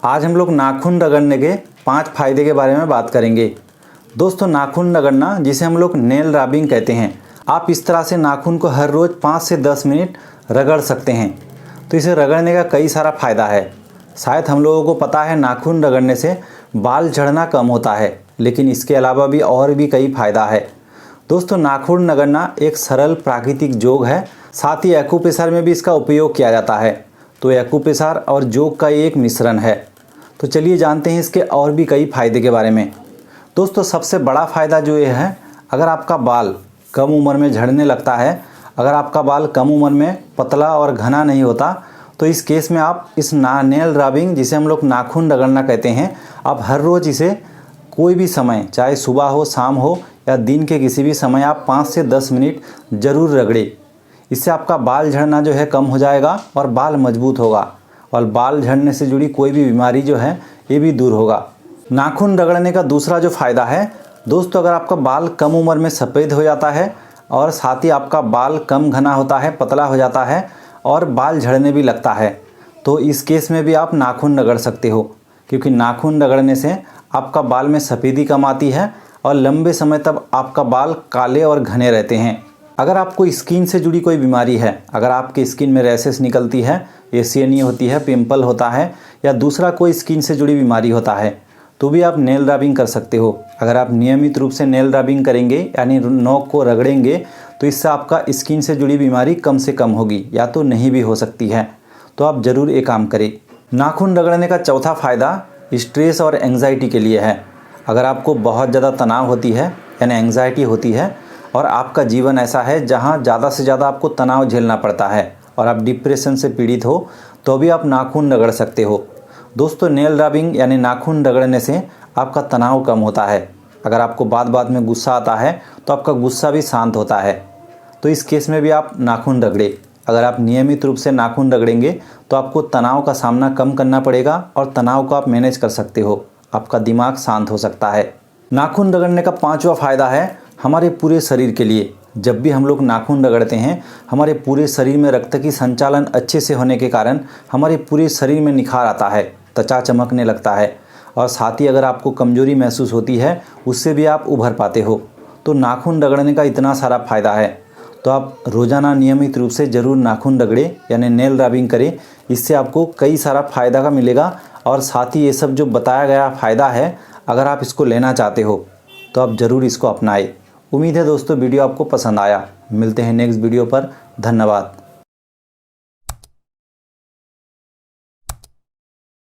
आज हम लोग नाखून रगड़ने के 5 फायदे के बारे में बात करेंगे। दोस्तों, नाखून रगड़ना जिसे हम लोग नेल रबिंग कहते हैं, आप इस तरह से नाखून को हर रोज़ 5 से 10 मिनट रगड़ सकते हैं। तो इसे रगड़ने का कई सारा फ़ायदा है। शायद हम लोगों को पता है नाखून रगड़ने से बाल झड़ना कम होता है, लेकिन इसके अलावा भी और भी कई फ़ायदा है। दोस्तों, नाखून रगड़ना एक सरल प्राकृतिक योग है। साथ ही एक्यूप्रेशर में भी इसका उपयोग किया जाता है। तो एक्यूप्रेशर और योग का एक मिश्रण है। तो चलिए जानते हैं इसके और भी कई फ़ायदे के बारे में। दोस्तों, सबसे बड़ा फ़ायदा जो ये है, अगर आपका बाल कम उम्र में झड़ने लगता है, अगर आपका बाल कम उम्र में पतला और घना नहीं होता, तो इस केस में आप इस नेल रबिंग जिसे हम लोग नाखून रगड़ना कहते हैं, आप हर रोज़ इसे कोई भी समय, चाहे सुबह हो, शाम हो या दिन के किसी भी समय, आप 5 से 10 मिनट ज़रूर रगड़े। इससे आपका बाल झड़ना जो है कम हो जाएगा और बाल मजबूत होगा, और बाल झड़ने से जुड़ी कोई भी बीमारी जो है ये भी दूर होगा। नाखून रगड़ने का दूसरा जो फ़ायदा है दोस्तों, अगर आपका बाल कम उम्र में सफ़ेद हो जाता है और साथ ही आपका बाल कम घना होता है, पतला हो जाता है और बाल झड़ने भी लगता है, तो इस केस में भी आप नाखून रगड़ सकते हो, क्योंकि नाखून रगड़ने से आपका बाल में सफ़ेदी कम आती है और लंबे समय तक आपका बाल काले और घने रहते हैं। अगर आपको स्किन से जुड़ी कोई बीमारी है, अगर आपकी स्किन में रैशेस निकलती है, एसियनी होती है, पिंपल होता है या दूसरा कोई स्किन से जुड़ी बीमारी होता है, तो भी आप नेल रबिंग कर सकते हो। अगर आप नियमित रूप से नेल रबिंग करेंगे यानी नोक को रगड़ेंगे, तो इससे आपका स्किन से जुड़ी बीमारी कम से कम होगी या तो नहीं भी हो सकती है। तो आप ज़रूर ये काम करें। नाखून रगड़ने का चौथा फ़ायदा स्ट्रेस और एंग्जाइटी के लिए है। अगर आपको बहुत ज़्यादा तनाव होती है यानी एंग्जाइटी होती है और आपका जीवन ऐसा है जहाँ ज़्यादा से ज़्यादा आपको तनाव झेलना पड़ता है और आप डिप्रेशन से पीड़ित हो, तो भी आप नाखून रगड़ सकते हो। दोस्तों, नेल रबिंग यानी नाखून रगड़ने से आपका तनाव कम होता है। अगर आपको बात बात में गुस्सा आता है तो आपका गुस्सा भी शांत होता है। तो इस केस में भी आप नाखून रगड़े। अगर आप नियमित रूप से नाखून रगड़ेंगे तो आपको तनाव का सामना कम करना पड़ेगा और तनाव को आप मैनेज कर सकते हो। आपका दिमाग शांत हो सकता है। नाखून रगड़ने का 5वां फ़ायदा है हमारे पूरे शरीर के लिए। जब भी हम लोग नाखून रगड़ते हैं, हमारे पूरे शरीर में रक्त की संचालन अच्छे से होने के कारण हमारे पूरे शरीर में निखार आता है, त्वचा चमकने लगता है और साथ ही अगर आपको कमजोरी महसूस होती है उससे भी आप उभर पाते हो। तो नाखून रगड़ने का इतना सारा फ़ायदा है, तो आप रोज़ाना नियमित रूप से ज़रूर नाखून रगड़े यानी नेल रबिंग करें। इससे आपको कई सारा फ़ायदा का मिलेगा और साथ ही ये सब जो बताया गया फ़ायदा है, अगर आप इसको लेना चाहते हो तो आप ज़रूर इसको अपनाएं। उम्मीद है दोस्तों वीडियो आपको पसंद आया। मिलते हैं नेक्स्ट वीडियो पर। धन्यवाद।